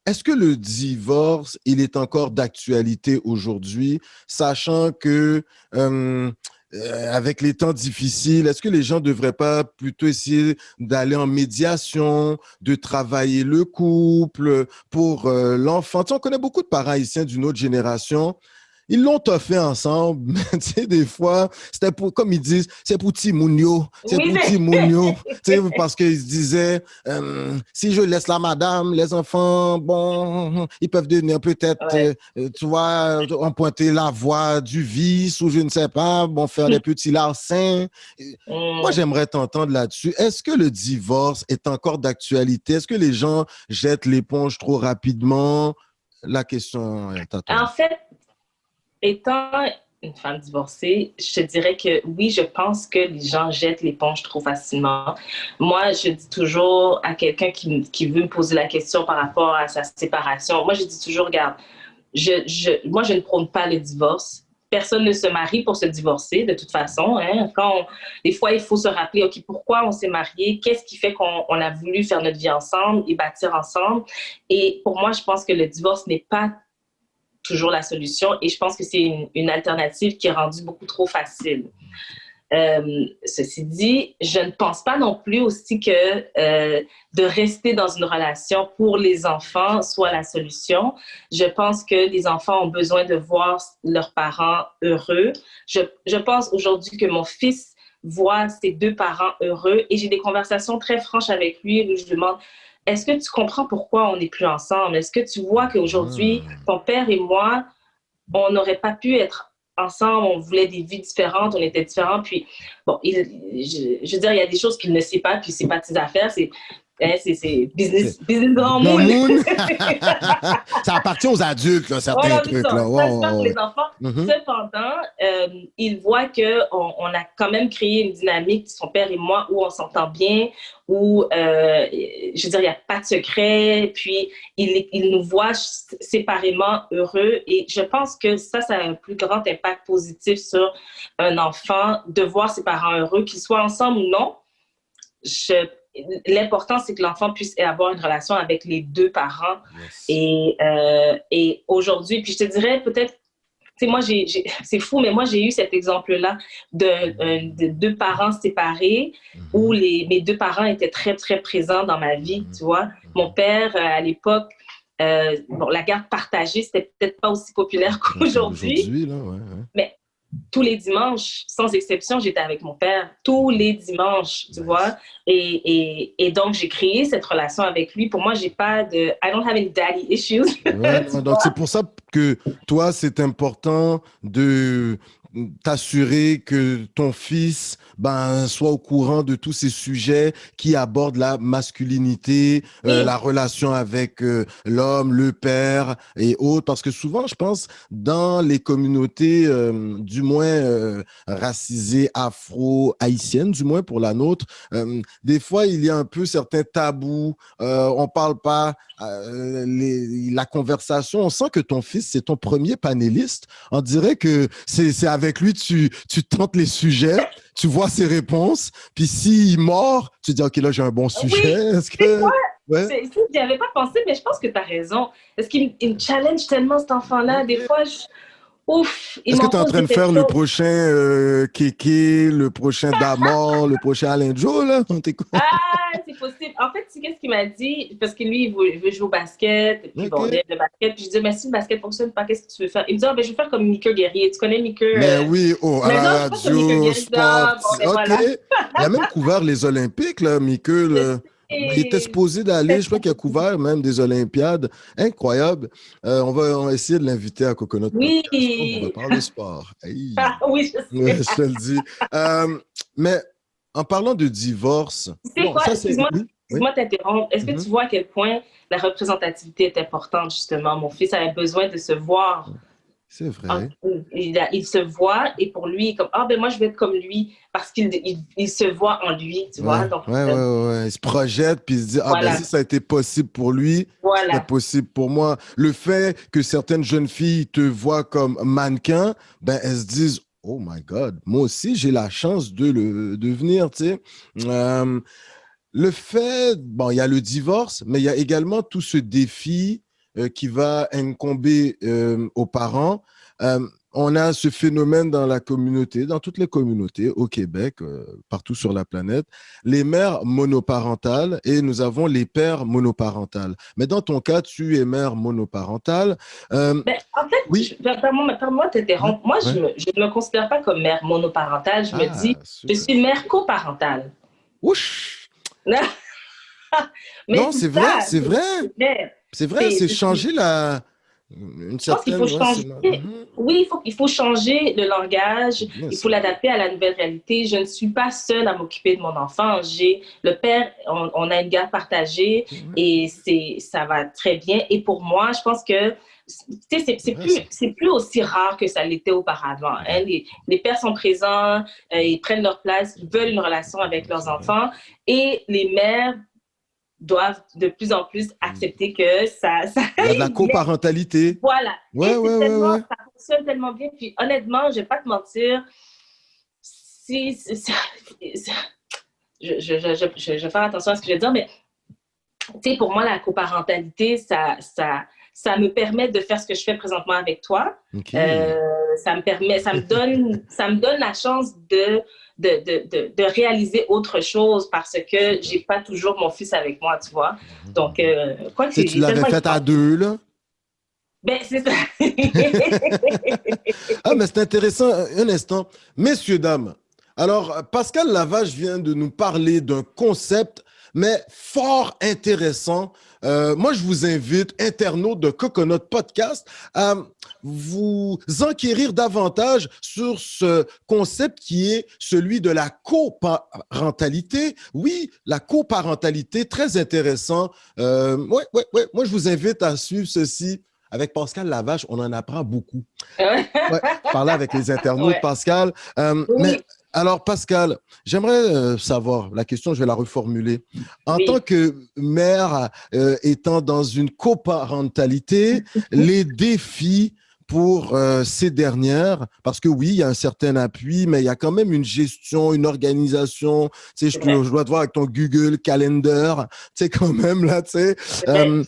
Est-ce que le divorce, il est encore d'actualité aujourd'hui, sachant que avec les temps difficiles, est-ce que les gens ne devraient pas plutôt essayer d'aller en médiation, de travailler le couple pour l'enfant? Tu sais, on connaît beaucoup de parents haïtiens d'une autre génération. Ils l'ont fait ensemble, mais tu sais, des fois, c'était pour, comme ils disent, c'est pour Timounio, c'est Oui, pour Timounio, tu sais, parce qu'ils se disaient, si je laisse la madame, les enfants, bon, ils peuvent devenir peut-être, ouais. tu vois, emprunter la voie du vice ou je ne sais pas, bon, faire des petits larcins. Moi, Mm. j'aimerais t'entendre là-dessus. Est-ce que le divorce est encore d'actualité? Est-ce que les gens jettent l'éponge trop rapidement? La question est à toi. En fait, étant une femme divorcée, je te dirais que oui, je pense que les gens jettent l'éponge trop facilement. Moi, je dis toujours à quelqu'un qui veut me poser la question par rapport à sa séparation, moi, je dis toujours, regarde, moi, je ne prône pas le divorce. personne ne se marie pour se divorcer, de toute façon. Hein. Des fois, il faut se rappeler, OK, pourquoi on s'est marié? Qu'est-ce qui fait qu'on a voulu faire notre vie ensemble et bâtir ensemble? Et pour moi, je pense que le divorce n'est pas toujours la solution et je pense que c'est une alternative qui est rendue beaucoup trop facile. Ceci dit, je ne pense pas non plus aussi que de rester dans une relation pour les enfants soit la solution. Je pense que les enfants ont besoin de voir leurs parents heureux. Je pense aujourd'hui que mon fils voit ses deux parents heureux et j'ai des conversations très franches avec lui où je lui demande est-ce que tu comprends pourquoi on n'est plus ensemble? Est-ce que tu vois qu'aujourd'hui, ton père et moi, on n'aurait pas pu être ensemble, on voulait des vies différentes, on était différents. Puis, bon, je veux dire, il y a des choses qu'il ne sait pas, puis c'est pas de ses affaires, c'est business grand monde. Ça appartient aux adultes, là, certains voilà, trucs. ça. Là. Ça se passe pour les enfants. Mm-hmm. Cependant, il voit qu'on a quand même créé une dynamique, son père et moi, où on s'entend bien, où, je veux dire, il n'y a pas de secret, puis il nous voit séparément heureux. Et je pense que ça a un plus grand impact positif sur un enfant, de voir ses parents heureux, qu'ils soient ensemble ou non. L'important, c'est que l'enfant puisse avoir une relation avec les deux parents. Yes. Et aujourd'hui, puis je te dirais peut-être, tu sais, moi, c'est fou, mais moi, j'ai eu cet exemple-là de deux parents séparés où mes deux parents étaient très, très présents dans ma vie, tu vois. Mon père, à l'époque, la garde partagée, c'était peut-être pas aussi populaire qu'aujourd'hui. Aujourd'hui, là, ouais. Mais tous les dimanches, sans exception, j'étais avec mon père. Tous les dimanches, tu vois. Et donc, j'ai créé cette relation avec lui. Pour moi, j'ai pas de... I don't have any daddy issues. Ouais, donc, c'est pour ça que toi, c'est important de t'assurer que ton fils soit au courant de tous ces sujets qui abordent la masculinité, la relation avec l'homme, le père et autres. Parce que souvent, je pense, dans les communautés du moins racisées, afro-haïtiennes, du moins pour la nôtre, des fois, il y a un peu certains tabous. On parle pas la conversation. On sent que ton fils, c'est ton premier panéliste. On dirait que c'est avec lui, tu tentes les sujets, tu vois ses réponses, puis s'il mord, tu dis, OK, là, j'ai un bon sujet. Oui. Est-ce que... Ouais. J'y avais pas pensé, mais je pense que tu as raison. Est-ce qu'il me challenge tellement, cet enfant-là? Des fois, ouf! Est-ce que tu es en train de faire le prochain Kéké, le prochain Damor, le prochain Alain Joe, là? Ah, c'est possible. En fait, tu sais qu'est-ce qu'il m'a dit? Parce que lui, il veut jouer au basket. Et puis bon, il aime le basket. Puis je dis, mais si le basket ne fonctionne pas, qu'est-ce que tu veux faire? Il me dit, je veux faire comme Mika Guerrier. Tu connais Mika? Mais oui, à la radio, sport. OK. Voilà. Il a même couvert les Olympiques, là, Mika. Il était supposé d'aller, je crois qu'il a couvert même des Olympiades. Incroyable. On va essayer de l'inviter à Coconut oui. Podcast. On va parler sport. Hey. Oui, je sais. Je te le dis. Mais en parlant de divorce... Tu sais quoi? Excuse-moi de t'interrompre. Est-ce que tu vois à quel point la représentativité est importante, justement? Mon fils avait besoin de se voir. C'est vrai. Il se voit et pour lui, comme, moi, je vais être comme lui parce qu'il se voit en lui, tu vois. Donc, ouais. Il se projette puis il se dit, voilà. Si ça a été possible pour lui, c'est possible pour moi. Le fait que certaines jeunes filles te voient comme mannequin, elles se disent, oh my God, moi aussi, j'ai la chance de le devenir, tu sais. Le fait, il y a le divorce, mais il y a également tout ce défi qui va incomber aux parents. On a ce phénomène dans la communauté, dans toutes les communautés au Québec, partout sur la planète, les mères monoparentales et nous avons les pères monoparentales. Mais dans ton cas, tu es mère monoparentale. En fait, oui. Permets-moi de t'interrompre. Moi, je ne me considère pas comme mère monoparentale. Je me dis, super. Je suis mère coparentale. Ouch! Non, c'est vrai. C'est changer la... Je pense qu'il faut changer. Oui, il faut changer le langage. Il faut l'adapter à la nouvelle réalité. Je ne suis pas seule à m'occuper de mon enfant. J'ai le père, on a une garde partagée et ça va très bien. Et pour moi, je pense que c'est plus aussi rare que ça l'était auparavant. Hein. Les pères sont présents, ils prennent leur place, ils veulent une relation avec leurs enfants et les mères doivent de plus en plus accepter que ça il y a de la coparentalité. Voilà. Ouais. Ça fonctionne tellement bien. Puis honnêtement, je vais pas te mentir, si, je vais faire attention à ce que je vais dire, mais tu sais, pour moi, la coparentalité, ça me permet de faire ce que je fais présentement avec toi. OK. Ça me donne la chance de réaliser autre chose parce que j'ai pas toujours mon fils avec moi, tu vois. Donc, quoi que Tu sais, tu c'est l'avais tellement fait à important. deux, là? Ben, c'est ça. Ah, mais c'est intéressant, un instant. Messieurs, dames, alors, Pascal Lavage vient de nous parler d'un concept, mais fort intéressant. Moi, je vous invite, internautes de Coconut Podcast, à vous enquérir davantage sur ce concept qui est celui de la coparentalité. Oui, la coparentalité, très intéressant. Ouais, ouais, ouais. Moi, je vous invite à suivre ceci. Avec Pascal Lavache, on en apprend beaucoup. Ouais, je parlais avec les internautes, Ouais. Pascal. Mais Oui, alors, Pascal, j'aimerais savoir, la question, je vais la reformuler. En tant oui. que mère étant dans une coparentalité, les défis pour ces dernières, parce que oui, il y a un certain appui, mais il y a quand même une gestion, une organisation. Tu sais, C'est vrai. je dois te voir avec ton Google Calendar, tu sais, quand même, là, tu sais. C'est vrai. Euh,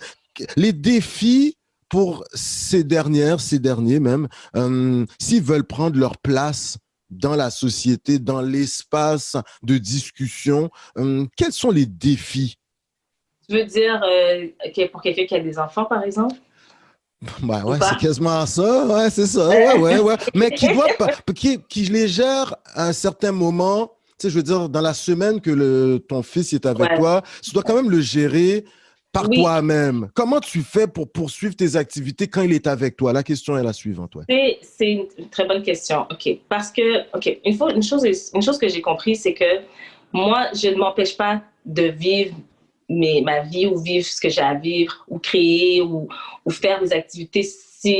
les défis pour ces dernières, ces derniers même, s'ils veulent prendre leur place dans la société, dans l'espace de discussion, quels sont les défis? Tu veux dire pour quelqu'un qui a des enfants, par exemple, Ben ou ouais, c'est pas? quasiment ça, ouais, c'est ça, ouais, ouais, ouais. Mais qui doit pas, qui les gère à un certain moment, tu sais, je veux dire, dans la semaine que ton fils est avec Ouais. toi, tu dois quand même le gérer par Oui, toi-même. Comment tu fais pour poursuivre tes activités quand il est avec toi? La question est la suivante, ouais. c'est une très bonne question. OK. Parce que, OK, une chose que j'ai compris, c'est que moi, je ne m'empêche pas de vivre ma vie ou vivre ce que j'ai à vivre ou créer ou faire des activités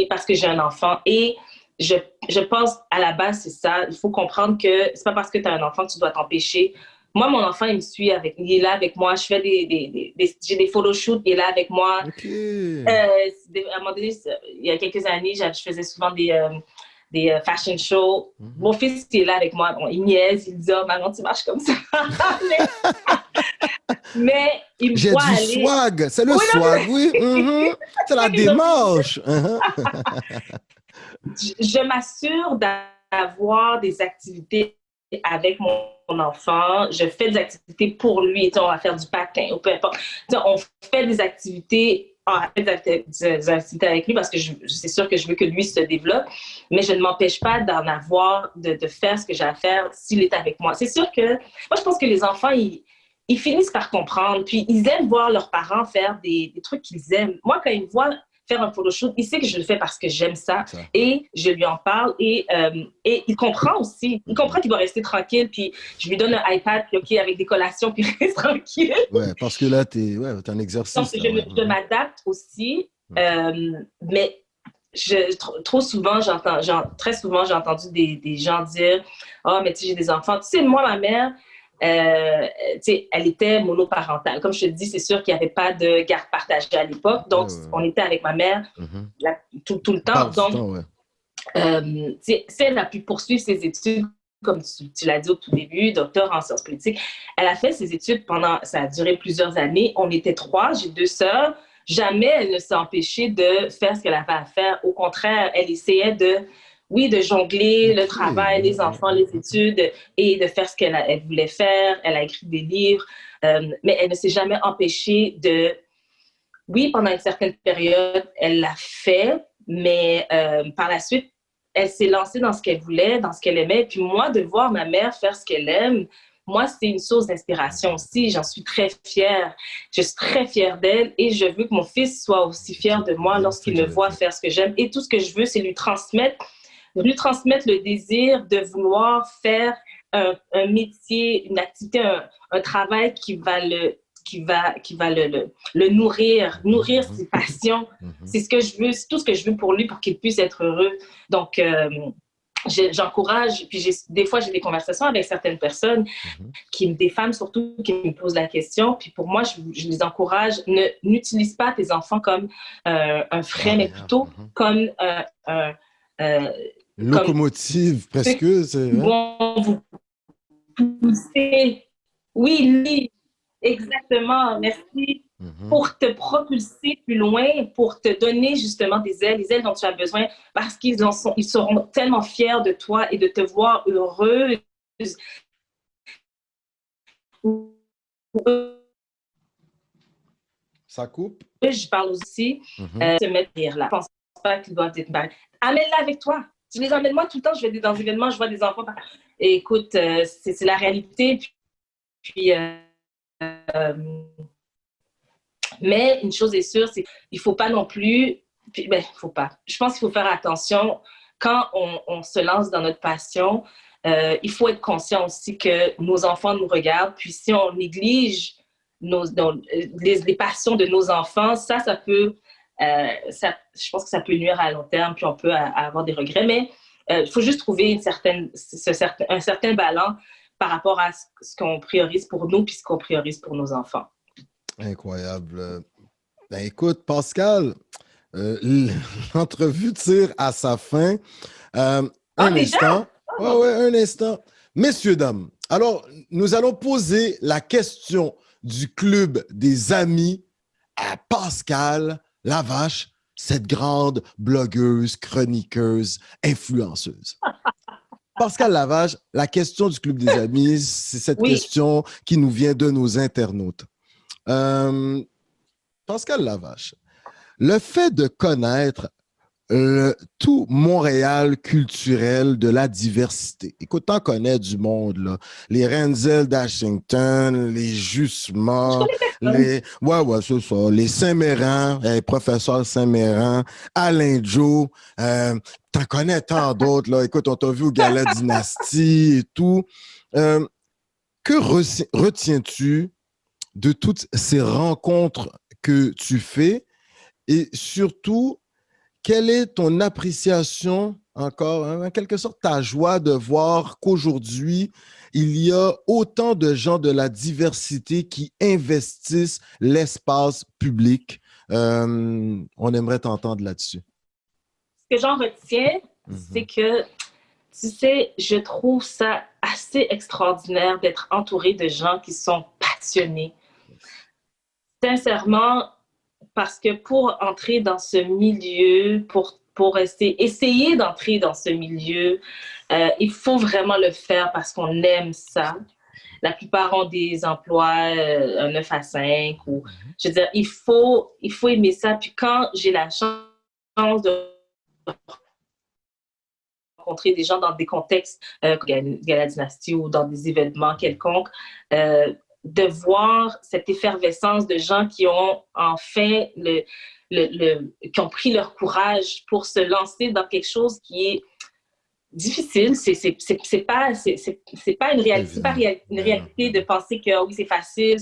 parce que j'ai un enfant. Et je, je pense, à la base, c'est ça. Il faut comprendre que c'est pas parce que tu as un enfant que tu dois t'empêcher. Moi, mon enfant, il est là avec moi. Je fais j'ai des photoshoots, il est là avec moi. OK. À un moment donné, il y a quelques années, je faisais souvent des fashion shows. Mhm. Mon fils, il est là avec moi. Bon, il niaise, il dit, oh, maman, tu marches comme ça. mais il me J'ai voit du aller. swag, c'est le Oui, non, swag, oui. Mhm. C'est la donc, démarche. Mhm. je m'assure d'avoir des activités avec mon enfant. Je fais des activités pour lui. On va faire du patin ou peu importe. On fait des activités des activités avec lui parce que c'est sûr que je veux que lui se développe, mais je ne m'empêche pas de faire ce que j'ai à faire s'il est avec moi. C'est sûr que, moi, je pense que les enfants, ils finissent par comprendre, puis ils aiment voir leurs parents faire des trucs qu'ils aiment. Moi, quand ils me voient faire un photoshoot, il sait que je le fais parce que j'aime ça Ça, ouais. et je lui en parle et il comprend aussi. Il Mhm. comprend qu'il doit rester tranquille, puis je lui donne un iPad, puis OK, avec des collations, puis il reste tranquille. Ouais, parce que là, t'es un Donc, exercice, là, ouais. je Mhm. m'adapte aussi, OK. mais trop souvent, très souvent, j'ai entendu des gens dire oh, mais tu sais, j'ai des enfants. Tu sais, moi, ma mère, tu sais, elle était monoparentale. Comme je te dis, c'est sûr qu'il n'y avait pas de garde partagée à l'époque. Ouais, Donc, ouais, ouais. on était avec ma mère Mhm. tout le La part temps. du Donc, temps, ouais. si elle a pu poursuivre ses études, comme tu l'as dit au tout début, docteur en sciences politiques, elle a fait ses études ça a duré plusieurs années. On était trois, j'ai deux sœurs. Jamais elle ne s'est empêchée de faire ce qu'elle avait à faire. Au contraire, elle essayait oui, de jongler le OK. travail, les enfants, les études et de faire ce elle voulait faire. Elle a écrit des livres, mais elle ne s'est jamais empêchée oui, pendant une certaine période, elle l'a fait, mais par la suite, elle s'est lancée dans ce qu'elle voulait, dans ce qu'elle aimait. Puis moi, de voir ma mère faire ce qu'elle aime, moi, c'est une source d'inspiration aussi. J'en suis très fière. Je suis très fière d'elle et je veux que mon fils soit aussi fier de moi Exactement, c'est ça lorsqu'il que me j'allais voit dire. faire ce que j'aime. Et tout ce que je veux, c'est lui transmettre le désir de vouloir faire un métier, une activité, un travail qui va le nourrir Mhm. ses passions. Mhm. C'est ce que je veux, c'est tout ce que je veux pour lui pour qu'il puisse être heureux. Donc, j'encourage, puis des fois, j'ai des conversations avec certaines personnes, Mhm. des femmes surtout, qui me posent la question. Puis pour moi, je les encourage, n'utilise pas tes enfants comme un frein, mais Barrière. plutôt Mhm. comme un, euh, Une comme locomotive, ceux presque, c'est qui vrai. vont vous pousser. Oui, lui, exactement. Merci Mhm. pour te propulser plus loin, pour te donner justement des ailes, les ailes dont tu as besoin, parce ils seront tellement fiers de toi et de te voir heureuse. Ça coupe. Je parle aussi Mhm. se mettre derrière là. Je pense pas qu'ils doivent être barrés. Amène-la avec toi. Tu les emmènes moi tout le temps. Je vais dans des événements, je vois des enfants. Et écoute, c'est la réalité. Puis, mais une chose est sûre, c'est qu'il ne faut pas non plus. Puis, ben, faut pas. Je pense qu'il faut faire attention quand on se lance dans notre passion. Il faut être conscient aussi que nos enfants nous regardent. Puis si on néglige les passions de nos enfants, ça peut, je pense que ça peut nuire à long terme, puis on peut avoir des regrets. Mais il faut juste trouver un certain balance par rapport à ce qu'on priorise pour nous, puis ce qu'on priorise pour nos enfants. Incroyable. Ben, écoute, Pascal, euh, l'entrevue tire à sa fin. Euh, Ah, un déjà? instant. Ouais, Oh. ouais, un instant. Messieurs, dames, alors, nous allons poser la question du club des amis à Pascal Lavache, cette grande blogueuse, chroniqueuse, influenceuse. Pascal Lavache, la question du club des amis, c'est cette Oui. question qui nous vient de nos internautes. Euh, Pascal Lavache, le fait de connaître tout Montréal culturel de la diversité. Écoute, t'en connais du monde, là. Les Renzel d'Ashington, les Je Jusma, connais personne. les... Ouais, c'est ça. Les Saint-Méran, professeur Saint-Méran, Alain Joe, t'en connais tant d'autres, là. Écoute, on t'a vu au Gala Dynastie et tout. Euh, que retiens-tu de toutes ces rencontres que tu fais et surtout, quelle est ton appréciation, encore, hein, en quelque sorte, ta joie de voir qu'aujourd'hui, il y a autant de gens de la diversité qui investissent l'espace public? On aimerait t'entendre là-dessus. Ce que j'en retiens, c'est Mhm. que, tu sais, je trouve ça assez extraordinaire d'être entouré de gens qui sont passionnés. Yes. Sincèrement, parce que pour entrer dans ce milieu, pour essayer d'entrer dans ce milieu, il faut vraiment le faire parce qu'on aime ça. La plupart ont des emplois, un 9 à 5 ou, Mhm. je veux dire, il faut aimer ça. Puis quand j'ai la chance de rencontrer des gens dans des contextes, Gala Dynastie ou dans des événements quelconques, de voir cette effervescence de gens qui ont enfin qui ont pris leur courage pour se lancer dans quelque chose qui est difficile. C'est pas Évidemment. une Mais non, réalité mais de non. penser que oh oui, c'est facile,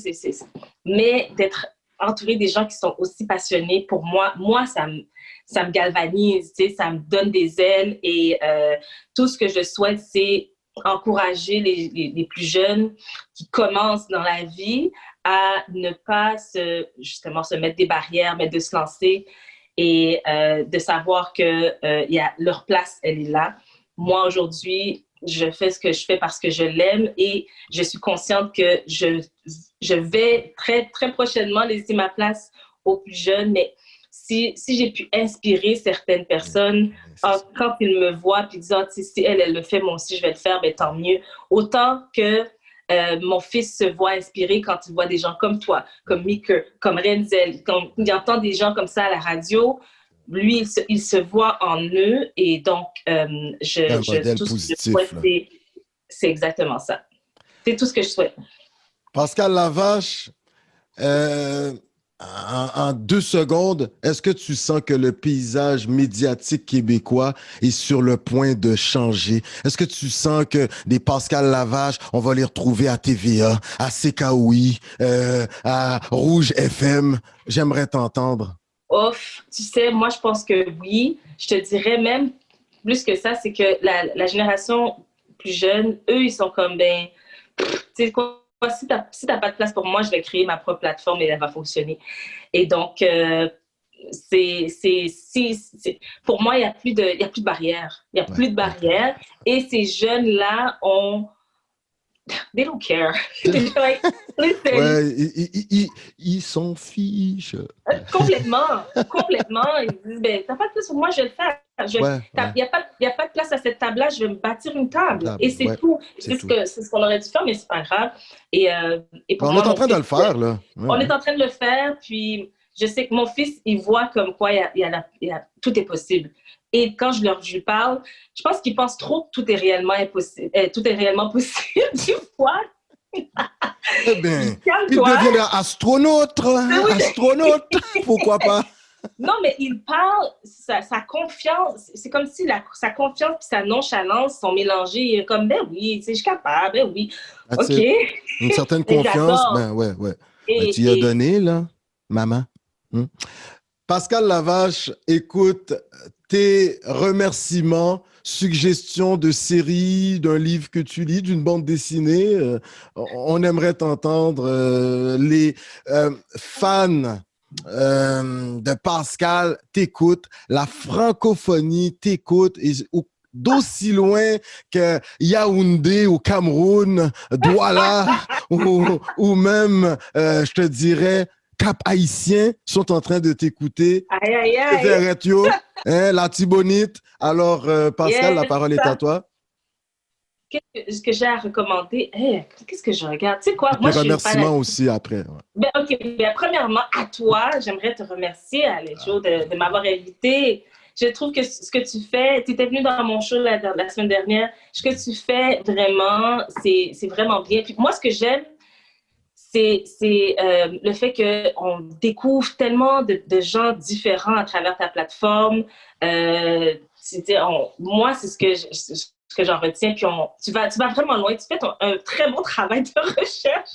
mais d'être entouré des gens qui sont aussi passionnés, pour moi, ça me galvanise, tu sais, ça me donne des ailes et tout ce que je souhaite, c'est encourager les plus jeunes qui commencent dans la vie à ne pas justement se mettre des barrières, mais de se lancer et de savoir que leur place, elle est là. Moi, aujourd'hui, je fais ce que je fais parce que je l'aime et je suis consciente que je vais très, très prochainement laisser ma place aux plus jeunes. Mais si j'ai pu inspirer certaines Yeah. personnes, Yeah, c'est ça. quand ils me voient puis disent, si elle le fait, moi aussi, je vais le faire, ben, tant mieux. Autant que mon fils se voit inspiré quand il voit des gens comme toi, comme Mhm. Meeker, comme Renzel, quand il entend des gens comme ça à la radio, lui, il se voit en eux et donc C'est un modèle tout ce que je positif, souhaite, là. c'est exactement ça. C'est tout ce que je souhaite. Pascal Lavache, Euh, en 2 secondes, est-ce que tu sens que le paysage médiatique québécois est sur le point de changer? Est-ce que tu sens que des Pascal Lavache, on va les retrouver à TVA, à CKOI, à Rouge FM? J'aimerais t'entendre. Off, tu sais, moi, je pense que oui. Je te dirais même plus que ça, c'est que la génération plus jeune, eux, ils sont comme, ben, tu sais quoi, si t'as pas de place pour moi, je vais créer ma propre plateforme et elle va fonctionner. Et donc, pour moi, il y a plus de barrières. Il y a Ouais, plus de ouais. barrières. Et ces jeunes-là they don't care. They're like, listen, Ouais, ils s'en fichent. complètement, complètement. Ils disent, ben, t'as pas de place pour moi, je vais le faire. Ouais, ouais. Y a pas de place à cette table-là, je vais me bâtir une Une table. table, Et c'est ouais, tout. c'est tout. C'est ce qu'on aurait dû faire, mais c'est pas grave. Et Ben, pour on moi, est en mon train de fils, le faire, là. Ouais, on ouais. est en train de le faire, puis je sais que mon fils, il voit comme quoi tout est possible. Et quand je lui parle, je pense qu'il pense trop que tout est réellement impossible, tout est réellement possible. Des fois, Eh je bien, dis, il calme-toi. deviendra astronaute, hein, astronaute, pourquoi pas? Non, mais il parle, sa confiance, c'est comme si sa confiance et sa nonchalance sont mélangées. Il est comme, ben oui, tu sais, je suis capable, ben oui, That's OK. it. Une certaine Et confiance, j'adore. ben ouais, ouais. Ben, Et, tu y as et donné, là, maman. Hmm? Pascal Lavache, écoute, tes remerciements, suggestions de séries, d'un livre que tu lis, d'une bande dessinée, on aimerait t'entendre. Les fans de Pascal t'écoutent, la francophonie t'écoute, d'aussi loin que Yaoundé au Cameroun, Douala ou même, je te dirais, Cap Haïtien sont en train de t'écouter. aïe, aïe, aïe. Verretio, hein, la Tibonite. Alors, Pascal, la Yes. parole est à toi. Ce que j'ai à recommander? Hey, qu'est-ce que je regarde? Tu sais quoi? Tes Moi, je suis une remerciements fanatique. aussi après. Ouais. Ben, OK. Ben, premièrement, à toi, j'aimerais te remercier, Alejo, de m'avoir invité. Je trouve que ce que tu fais, tu étais venu dans mon show la semaine dernière. Ce que tu fais vraiment, c'est vraiment bien. Puis moi, ce que j'aime, c'est le fait qu'on découvre tellement de gens différents à travers ta plateforme. Moi, c'est ce que j'en retiens. Puis tu vas vraiment loin. Tu fais un très bon travail de recherche.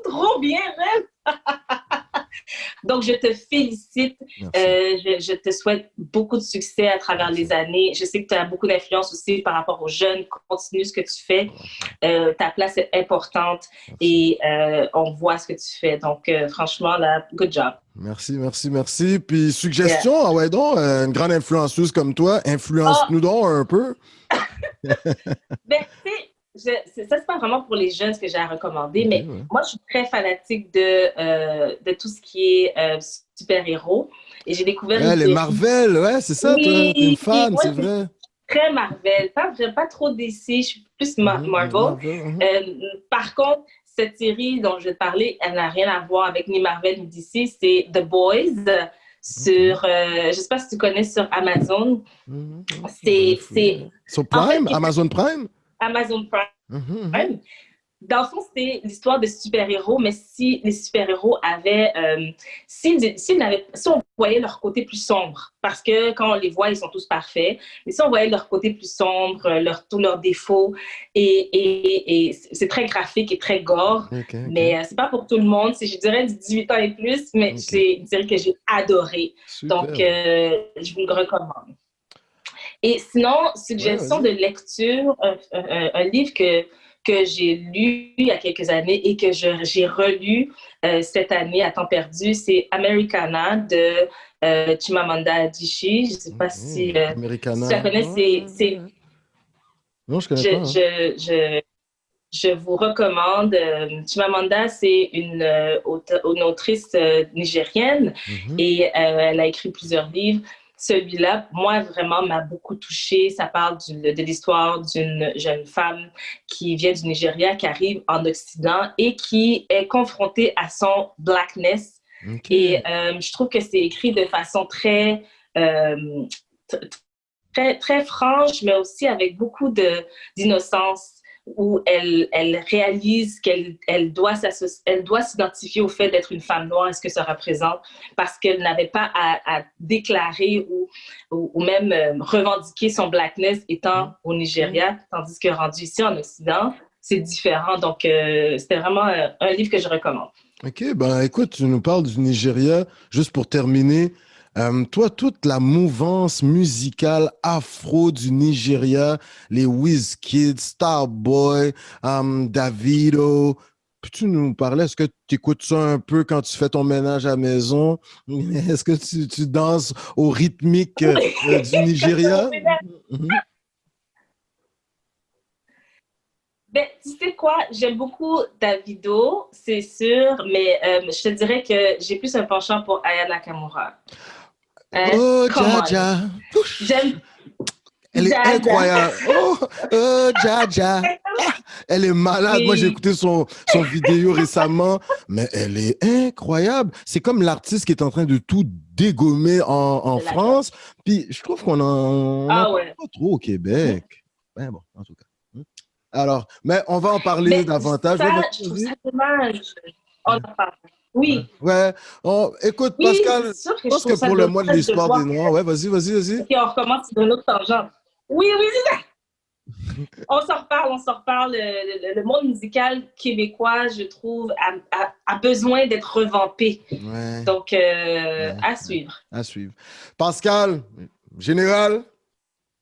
Trop bien, même. Donc, je te félicite. Merci. Je te souhaite beaucoup de succès à travers Merci. les années. Je sais que tu as beaucoup d'influence aussi par rapport aux jeunes. Continue ce que tu fais. Ta place est importante Merci. et on voit ce que tu fais. Donc, franchement, là, good job. Merci, merci, merci. Puis, Yeah. suggestion, ah ouais, donc, une grande influenceuse comme toi, Ah, influence-nous donc un peu. ben, tu sais, ça, c'est pas vraiment pour les jeunes ce que j'ai à recommander, OK, mais ouais. moi, je suis très fanatique de tout ce qui est super-héros. Et j'ai découvert une Ouais, les série. Marvel, ouais, c'est ça, toi. T'es une Oui, fan, moi, c'est je suis vrai. très Marvel. Pas trop DC, je suis plus Marvel. Marvel. Euh, Par contre, cette série dont je vais te parler, elle n'a rien à voir avec ni Marvel ni DC. C'est The Boys OK. sur, je sais pas si tu connais sur Amazon. Ben, C'est, sur en fait, Prime, Amazon Prime? Amazon Mhm. Prime. Dans le fond, c'est l'histoire de super-héros, mais si les super-héros avaient, si on voyait leur côté plus sombre, parce que quand on les voit, ils sont tous parfaits, mais si on voyait leur côté plus sombre, tous leurs défauts, et c'est très graphique et très gore, OK, OK. mais c'est pas pour tout le monde, c'est, je dirais, du 18 ans et plus, mais OK. c'est une série que j'ai adorée. Donc, Super. je vous le recommande. Et sinon, Ouais, suggestion de vas-y. lecture, un livre que j'ai lu il y a quelques années et que j'ai relu cette année à temps perdu, c'est Americana de Chimamanda Adichie. Je ne sais pas si tu la Americana. connais, Ouais, ouais, ouais. Non, je connais je, pas. Hein. je, je, je vous recommande. Chimamanda, c'est une autrice nigérienne Mhm. et elle a écrit plusieurs livres. Celui-là, moi, vraiment, m'a beaucoup touchée. Ça parle de l'histoire d'une jeune femme qui vient du Nigeria, qui arrive en Occident et qui est confrontée à son blackness. Et OK. je trouve que c'est écrit de façon euh, très franche, mais aussi avec beaucoup d'innocence, où elle réalise elle doit s'identifier au fait d'être une femme noire et ce que ça représente, parce qu'elle n'avait pas à déclarer ou même revendiquer son blackness étant au OK. Nigeria, tandis que rendu ici en Occident, c'est différent. Donc, c'était vraiment un livre que je recommande. OK, ben écoute, tu nous parles du Nigeria. Juste pour terminer, toi, toute la mouvance musicale afro du Nigeria, les Wizkid, Starboy, Davido, peux-tu nous parler? Est-ce que tu écoutes ça un peu quand tu fais ton ménage à la maison? Est-ce que tu danses au rythmique du Nigeria? Mhm. Ben, tu sais quoi, j'aime beaucoup Davido, c'est sûr, mais je te dirais que j'ai plus un penchant pour Aya Nakamura. Hein? Oh, Come on. Jaja. J'aime Elle est Jaja. incroyable. Oh, Jaja. Ah, elle est malade. Moi, j'ai Oui, écouté son vidéo récemment, mais elle est incroyable. C'est comme l'artiste qui est en train de tout dégommer en je l'adore. France. Puis, je trouve qu'on en Ah parle ouais. pas trop au Mhm. Québec. Ben bon, en tout cas. Alors, mais on va en parler Mais davantage. Ouais, ça, vas-y, je trouve vas-y. ça dommage. On Ouais. en parle. Ouais. Oui, Ouais. Écoute, oui, c'est Pascal, sûr je que je pense que trouve ça pour le mois de dommage de l'histoire des voir Noirs, ouais, vas-y, vas-y, vas-y. OK, on recommence sur une autre tangente. Oui, oui, c'est ça. On s'en reparle, on s'en reparle. Le monde musical québécois, je trouve, a besoin d'être revampé. Ouais, Donc, ouais, à ouais. suivre. À suivre. Pascal, général,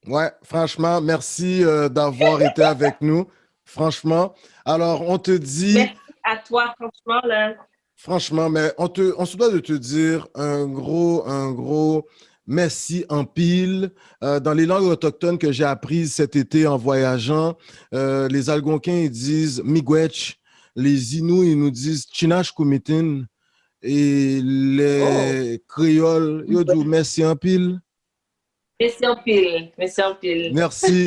ouais, franchement, merci d'avoir été avec nous. Franchement. Alors, on te dit, Merci à toi, franchement, là. franchement, mais on se doit de te dire un gros merci en pile. Dans les langues autochtones que j'ai apprises cet été en voyageant, les Algonquins, ils disent miigwech. Les Inuits, ils nous disent chinach kumitin. Et Oh, les créoles, ils disent merci en pile. merci en pile, merci en pile. Merci.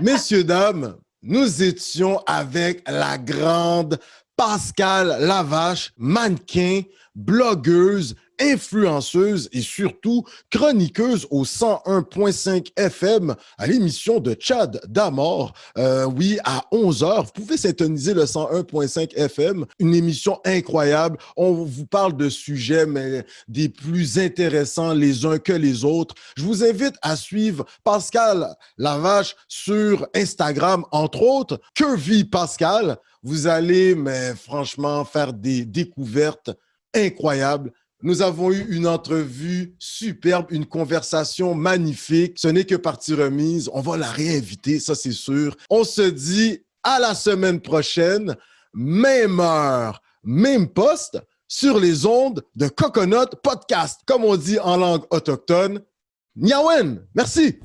Messieurs, dames, nous étions avec la grande Pascal Lavache, mannequin, blogueuse, influenceuse et surtout chroniqueuse au 101.5 FM à l'émission de Chad Damor. Oui, à 11 heures. Vous pouvez syntoniser le 101.5 FM, une émission incroyable. On vous parle de sujets, mais des plus intéressants les uns que les autres. Je vous invite à suivre Pascal Lavache sur Instagram, entre autres, Curvy Pascal. Vous allez, mais franchement, faire des découvertes incroyables. Nous avons eu une entrevue superbe, une conversation magnifique. Ce n'est que partie remise. On va la réinviter, ça c'est sûr. On se dit à la semaine prochaine, même heure, même poste, sur les ondes de Coconut Podcast, comme on dit en langue autochtone. Nyawen, merci.